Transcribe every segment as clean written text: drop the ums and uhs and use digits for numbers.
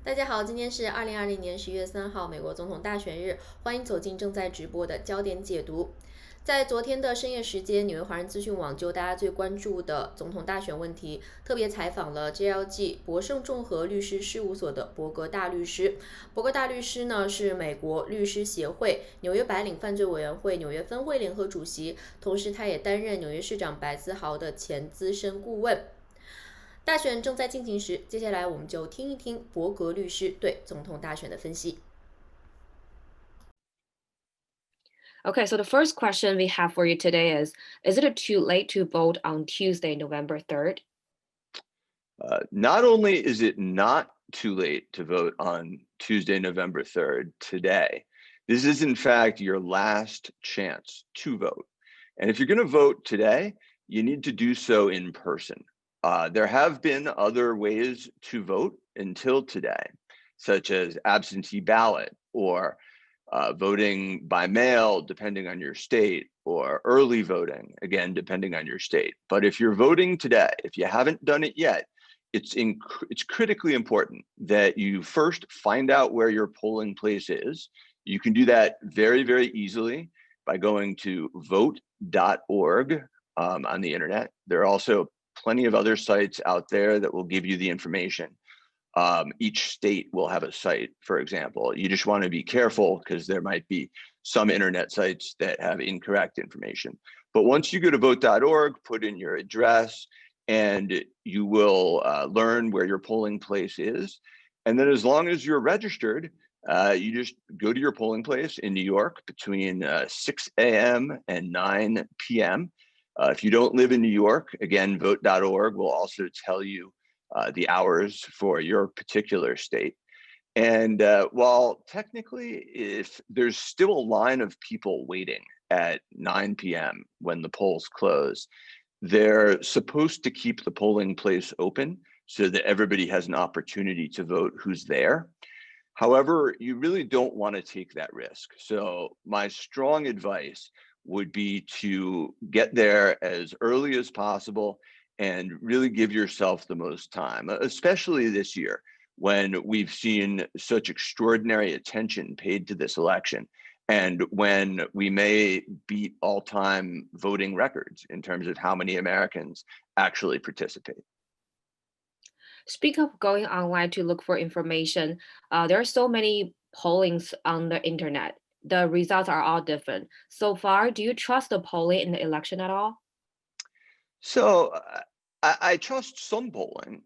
大家好，今天是2020年10月3号，美国总统大选日，欢迎走进正在直播的焦点解读。在昨天的深夜时间，纽约华人资讯网就大家最关注的总统大选问题，特别采访了 JLG 伯盛仲合律师事务所的伯格大律师。伯格大律师呢是美国律师协会纽约白领犯罪委员会纽约分会联合主席，同时他也担任纽约市长白思豪的前资深顾问。大选正在进行时，接下来我们就听一听伯格律师对总统大选的分析。Okay, so the first question we have for you today is it too late to vote on Tuesday, November 3rd? Not only is it not too late to vote on Tuesday, November 3rd, today, this is in fact your last chance to vote. And if you're going to vote today, you need to do so in person. There have been other ways to vote until today, such as absentee ballot or voting by mail, depending on your state, or early voting, again, depending on your state. But if you're voting today, if you haven't done it yet, it's critically important that you first find out where your polling place is. You can do that very, very easily by going to vote.org on the internet. There are also plenty of other sites out there that will give you the information. Each state will have a site, for example. You just want to be careful because there might be some internet sites that have incorrect information. But once you go to vote.org, put in your address, and you will learn where your polling place is. And then as long as you're registered, you just go to your polling place in New York between 6 a.m. and 9 p.m. If you don't live in New York, again, vote.org will also tell you the hours for your particular state. And while technically, if there's still a line of people waiting at 9 p.m. when the polls close, they're supposed to keep the polling place open so that everybody has an opportunity to vote who's there. However, you really don't want to take that risk. So my strong advice would be to get there as early as possible and really give yourself the most time, especially this year when we've seen such extraordinary attention paid to this election and when we may beat all-time voting records in terms of how many Americans actually participate. Speak of going online to look for information, there are so many pollings on the internet. The results are all different. So far, do you trust the polling in the election at all? So I trust some polling.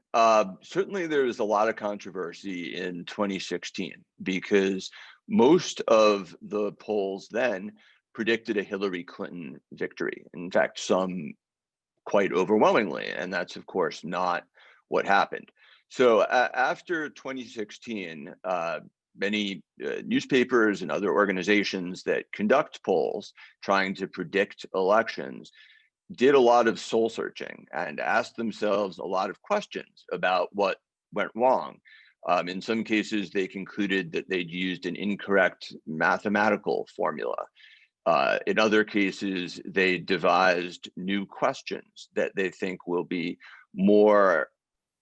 Certainly, there was a lot of controversy in 2016 because most of the polls then predicted a Hillary Clinton victory. In fact, some quite overwhelmingly, and that's of course not what happened. So after 2016, many newspapers and other organizations that conduct polls trying to predict elections did a lot of soul searching and asked themselves a lot of questions about what went wrong. In some cases, they concluded that they'd used an incorrect mathematical formula. In other cases, they devised new questions that they think will be more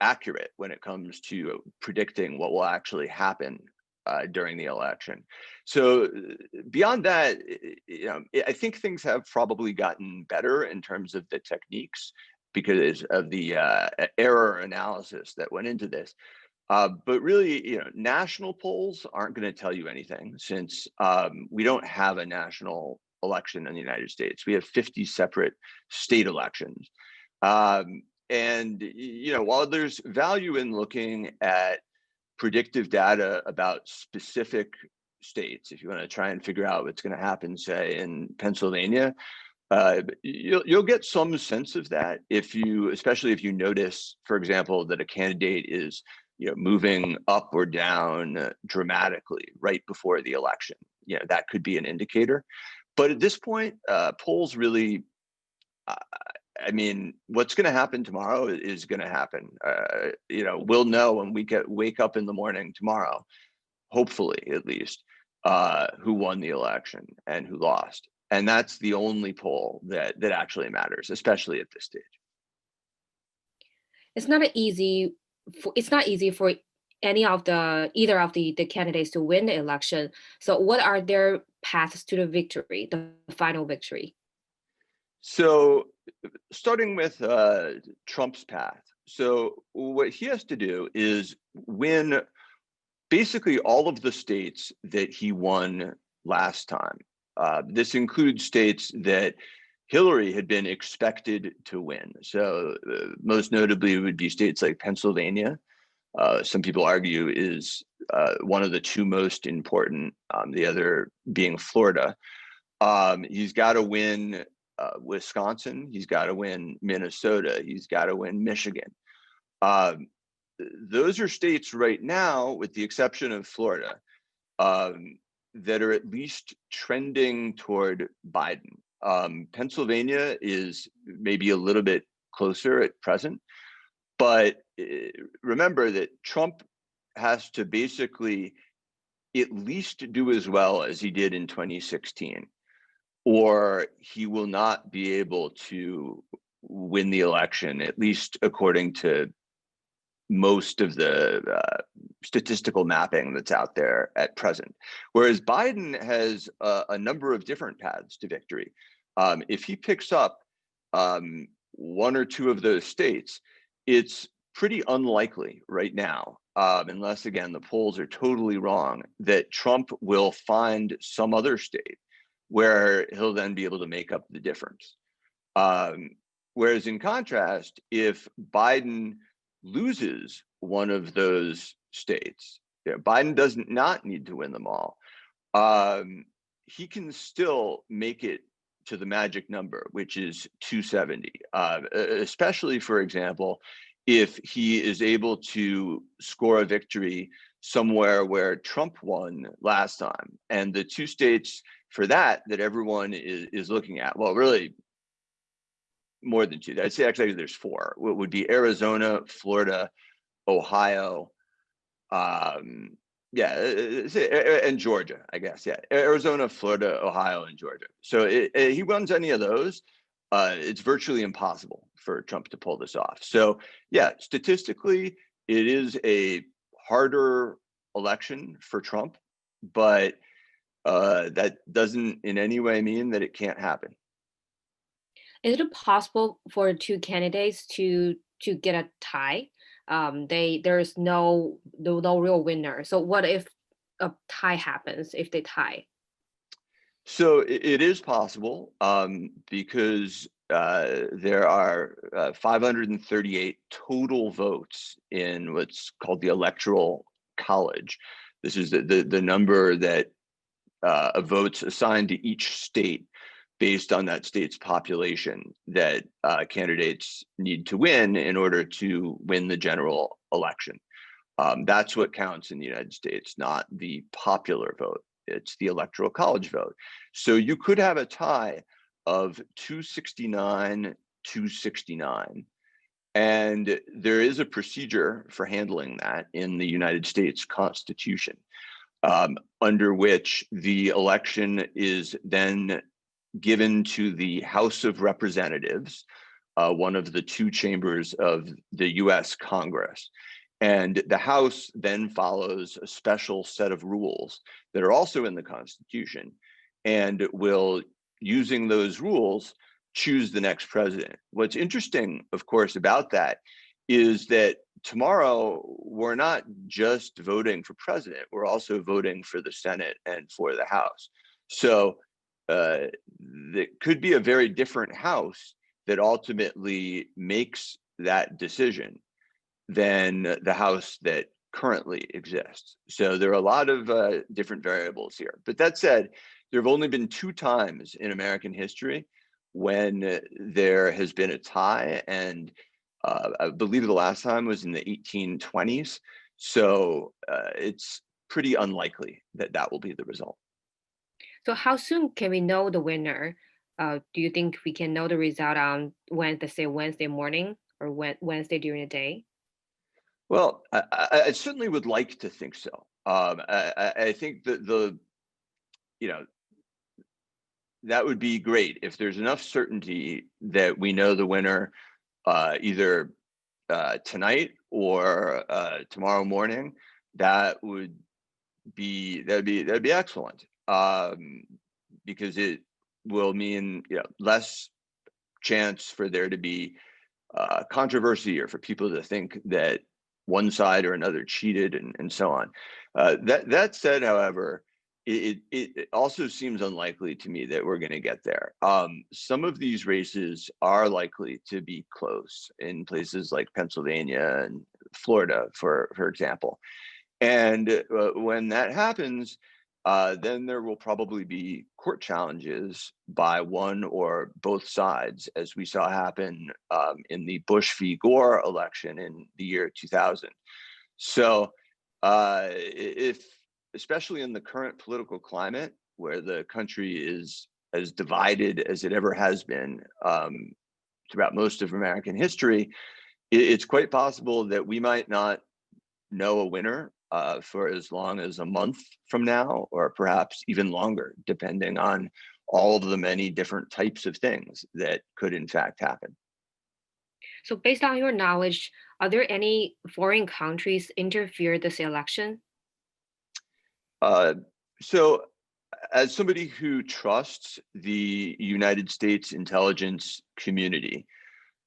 accurate when it comes to predicting what will actually happen during the election. So beyond that, I think things have probably gotten better in terms of the techniques because of the error analysis that went into this. But really, national polls aren't going to tell you anything since we don't have a national election in the United States. We have 50 separate state elections. And while there's value in looking at predictive data about specific states, if you want to try and figure out what's going to happen, say, in Pennsylvania, you'll get some sense of that especially if you notice, for example, that a candidate is moving up or down dramatically right before the election. That could be an indicator. But at this point, polls really, what's going to happen tomorrow is going to happen. We'll know when we wake up in the morning tomorrow, hopefully at least, who won the election and who lost. And that's the only poll that actually matters, especially at this stage. It's not easy for either of the candidates to win the election. So what are their paths to the victory, the final victory? So starting with Trump's path. So what he has to do is win basically all of the states that he won last time. This includes states that Hillary had been expected to win. So most notably would be states like Pennsylvania. Some people argue is one of the two most important, the other being Florida. He's got to win Wisconsin. He's got to win Minnesota. He's got to win Michigan. Those are states right now, with the exception of Florida, that are at least trending toward Biden. Pennsylvania is maybe a little bit closer at present, but remember that Trump has to basically at least do as well as he did in 2016, or he will not be able to win the election, at least according to most of the statistical mapping that's out there at present. Whereas Biden has a number of different paths to victory. If he picks up one or two of those states, it's pretty unlikely right now, unless again the polls are totally wrong, that Trump will find some other state where he'll then be able to make up the difference. Whereas in contrast, if Biden loses one of those states, Biden does not need to win them all. He can still make it to the magic number, which is 270, especially, for example, if he is able to score a victory somewhere where Trump won last time. And the two states for that everyone is looking at, well, really more than two. I'd say actually there's four. What would be Arizona, Florida, Ohio, and Georgia, I guess. Yeah, Arizona, Florida, Ohio, and Georgia. So he runs any of those, it's virtually impossible for Trump to pull this off. So yeah, statistically, it is a harder election for Trump, but that doesn't in any way mean that it can't happen. Is it possible for two candidates to get a tie? There's no real winner. So what if a tie happens, if they tie? So it is possible because there are 538 total votes in what's called the Electoral College. This is the number that of votes assigned to each state based on that state's population that candidates need to win in order to win the general election. That's what counts in the United States, not the popular vote. It's the Electoral College vote. So you could have a tie of 269-269. And there is a procedure for handling that in the United States Constitution, under which the election is then given to the House of Representatives, one of the two chambers of the US Congress. And the House then follows a special set of rules that are also in the Constitution and will, using those rules, choose the next president. What's interesting, of course, about that is that tomorrow we're not just voting for president, we're also voting for the Senate and for the House. So there could be a very different House that ultimately makes that decision than the House that currently exists. So there are a lot of different variables here. But that said, there have only been two times in American history when there has been a tie, and I believe the last time was in the 1820s. So it's pretty unlikely that that will be the result. So how soon can we know the winner? Do you think we can know the result on Wednesday morning or Wednesday during the day? Well, I certainly would like to think so. I think that that would be great if there's enough certainty that we know the winner either tonight or tomorrow morning. That'd be excellent, because it will mean less chance for there to be controversy or for people to think that one side or another cheated and so on. That said, however, it also seems unlikely to me that we're going to get there. Some of these races are likely to be close in places like Pennsylvania and Florida, for example. And when that happens, then there will probably be court challenges by one or both sides, as we saw happen in the Bush v. Gore election in the year 2000. So especially in the current political climate, where the country is as divided as it ever has been throughout most of American history, it's quite possible that we might not know a winner for as long as a month from now, or perhaps even longer, depending on all of the many different types of things that could in fact happen. So based on your knowledge, are there any foreign countries interfere this election? So as somebody who trusts the United States intelligence community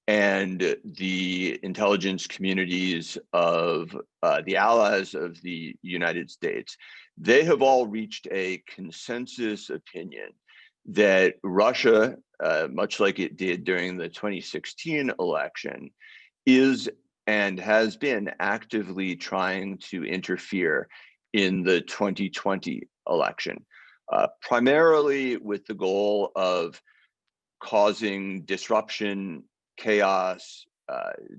and the intelligence communities of the allies of the United States, they have all reached a consensus opinion that Russia, much like it did during the 2016 election, is and has been actively trying to interfere in the 2020 election, primarily with the goal of causing disruption, chaos,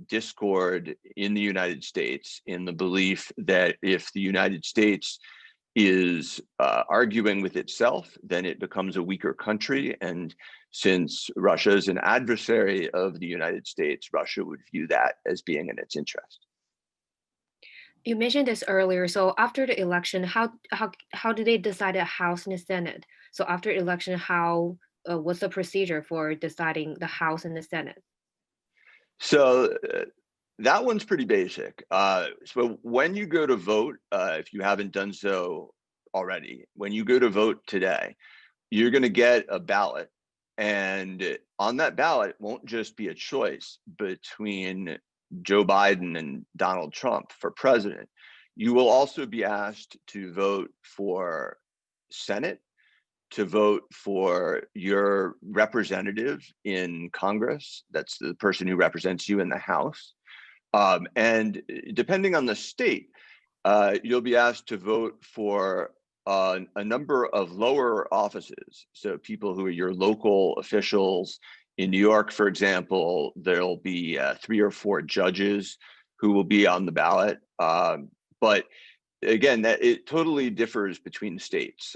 discord in the United States, in the belief that if the United States is arguing with itself, then it becomes a weaker country. And since Russia is an adversary of the United States, Russia would view that as being in its interest. You mentioned this earlier. So after the election, how did they decide the House and the Senate? So after election, how what's the procedure for deciding the House and the Senate? So that one's pretty basic. So when you go to vote, if you haven't done so already, when you go to vote today, you're going to get a ballot. And on that ballot won't just be a choice between Joe Biden and Donald Trump for president. You will also be asked to vote for Senate, to vote for your representative in Congress. That's the person who represents you in the House. And depending on the state, you'll be asked to vote for a number of lower offices. So people who are your local officials. In New York, for example, there'll be 3 or 4 judges who will be on the ballot. But again, that it totally differs between states.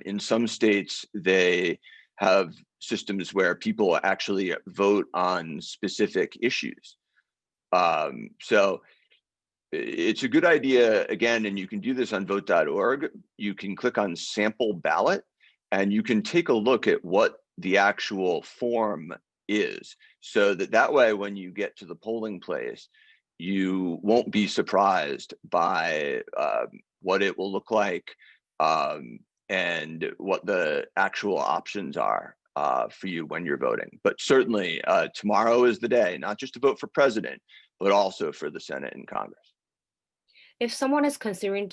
In some states, they have systems where people actually vote on specific issues. So it's a good idea, again, and you can do this on vote.org. You can click on sample ballot and you can take a look at what the actual form is, so that way when you get to the polling place, you won't be surprised by what it will look like and what the actual options are for you when you're voting. But certainly tomorrow is the day, not just to vote for president, but also for the Senate and Congress. If someone is considering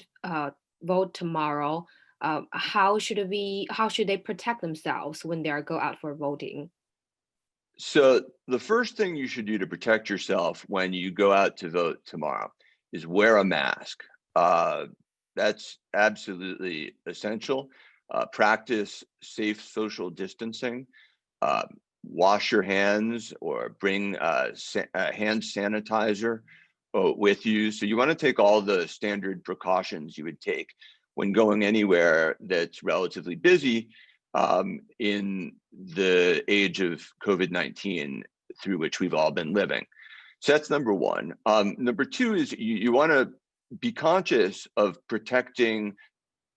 vote tomorrow, how should they protect themselves when they go out for voting? So the first thing you should do to protect yourself when you go out to vote tomorrow is wear a mask. That's absolutely essential. Practice safe social distancing. Wash your hands or bring hand sanitizer with you. So you want to take all the standard precautions you would take when going anywhere that's relatively busy in the age of COVID-19 through which we've all been living. So that's number one. Number two is you want to be conscious of protecting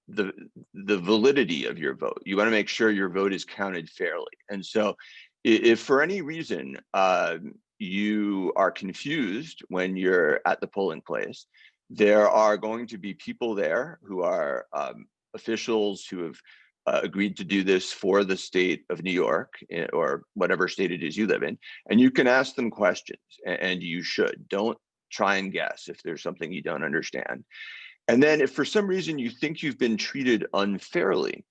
the validity of your vote. You want to make sure your vote is counted fairly. And so if for any reason, you are confused when you're at the polling place, There are going to be people there who are officials who have agreed to do this for the state of New York or whatever state it is you live in, and you can ask them questions, and you should. Don't try and guess if there's something you don't understand. And then if for some reason you think you've been treated unfairly,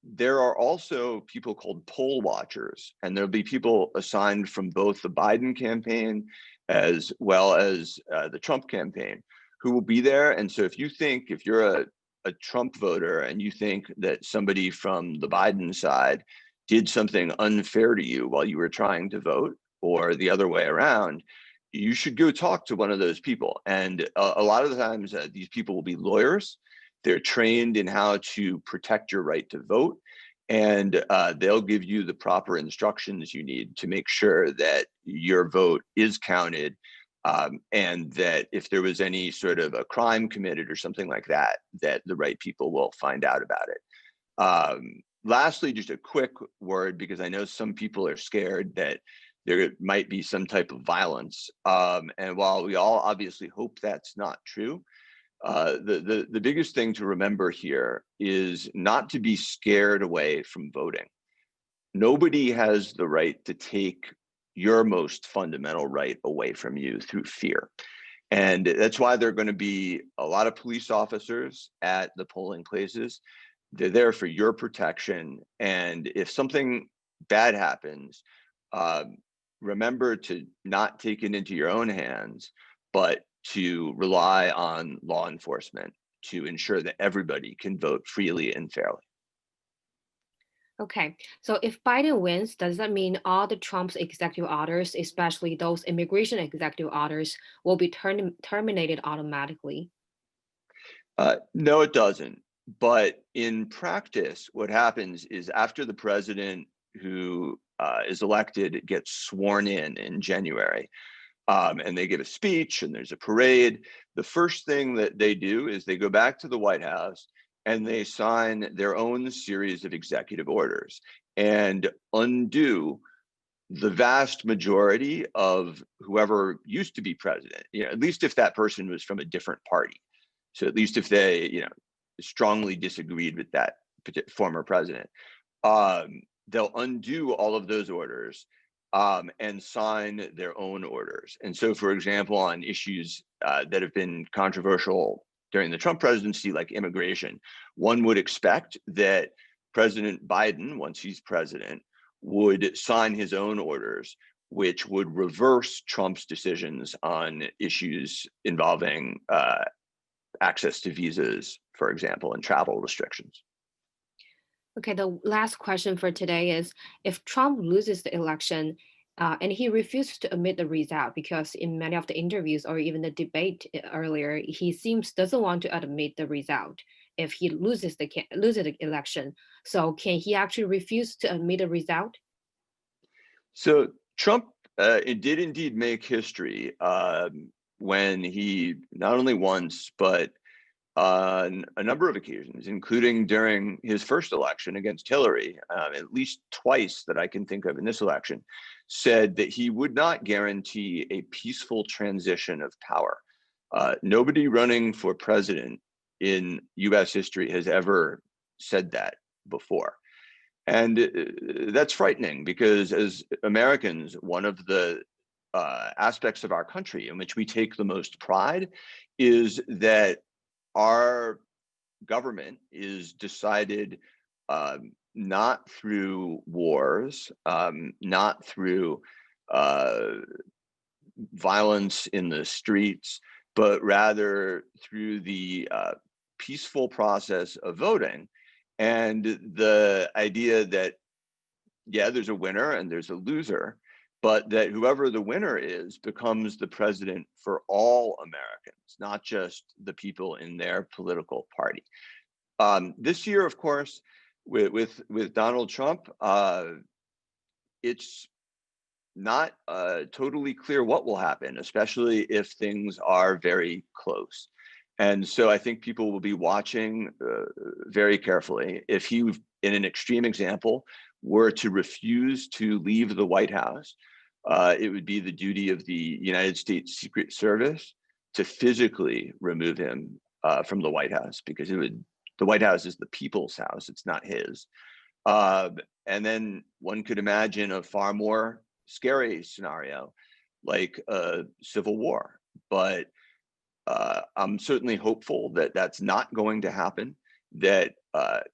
there are also people called poll watchers, and there'll be people assigned from both the Biden campaign as well as the Trump campaign who will be there. And so if you're a Trump voter and you think that somebody from the Biden side did something unfair to you while you were trying to vote, or the other way around, you should go talk to one of those people. And a lot of the times these people will be lawyers. They're trained in how to protect your right to vote, and they'll give you the proper instructions you need to make sure that your vote is counted, and that if there was any sort of a crime committed or something like that, that the right people will find out about it. Lastly, just a quick word, because I know some people are scared that there might be some type of violence. And while we all obviously hope that's not true, the biggest thing to remember here is not to be scared away from voting. Nobody has the right to take your most fundamental right away from you through fear. And that's why there are going to be a lot of police officers at the polling places. They're there for your protection. And if something bad happens, remember to not take it into your own hands, but to rely on law enforcement to ensure that everybody can vote freely and fairly. Okay, so if Biden wins, does that mean all the Trump's executive orders, especially those immigration executive orders, will be terminated automatically? No, it doesn't. But in practice, what happens is after the president who is elected gets sworn in January, and they give a speech and there's a parade, the first thing that they do is they go back to the White House and they sign their own series of executive orders and undo the vast majority of whoever used to be president, at least if that person was from a different party. So at least if they, strongly disagreed with that former president, they'll undo all of those orders and sign their own orders. And so, for example, on issues that have been controversial during the Trump presidency, like immigration, one would expect that President Biden, once he's president, would sign his own orders, which would reverse Trump's decisions on issues involving access to visas, for example, and travel restrictions. Okay, the last question for today is, if Trump loses the election and he refuses to admit the result, because in many of the interviews or even the debate earlier, he doesn't want to admit the result if he loses the election. So can he actually refuse to admit the result? So Trump did indeed make history when he not only once, but on a number of occasions, including during his first election against Hillary, at least twice that I can think of in this election, said that he would not guarantee a peaceful transition of power. Nobody running for president in US history has ever said that before. And that's frightening, because as Americans, one of the aspects of our country in which we take the most pride is that our government is decided not through wars, not through violence in the streets, but rather through the peaceful process of voting. And the idea that, yeah, there's a winner and there's a loser, but that whoever the winner is becomes the president for all Americans, not just the people in their political party. This year, of course, with Donald Trump, it's not totally clear what will happen, especially if things are very close. And so I think people will be watching very carefully. If he, in an extreme example, were to refuse to leave the White House, it would be the duty of the United States Secret Service to physically remove him from the White House, because the White House is the people's house, it's not his. And then one could imagine a far more scary scenario, like a civil war. But I'm certainly hopeful that that's not going to happen, that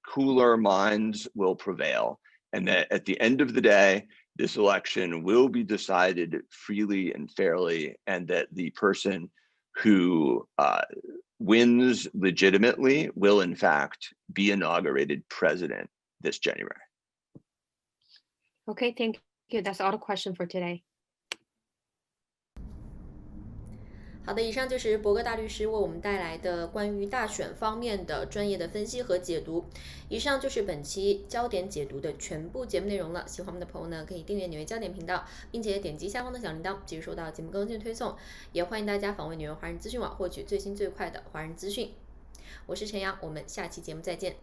cooler minds will prevail, and that at the end of the day, this election will be decided freely and fairly, and that the person who wins legitimately will in fact be inaugurated president this January. Okay, thank you. That's all the question for today. 好的，以上就是伯格大律师为我们带来的关于大选方面的专业的分析和解读。以上就是本期焦点解读的全部节目内容了。喜欢我们的朋友呢，可以订阅纽约焦点频道，并且点击下方的小铃铛，及时收到节目更新推送。也欢迎大家访问纽约华人资讯网，获取最新最快的华人资讯。我是陈阳，我们下期节目再见。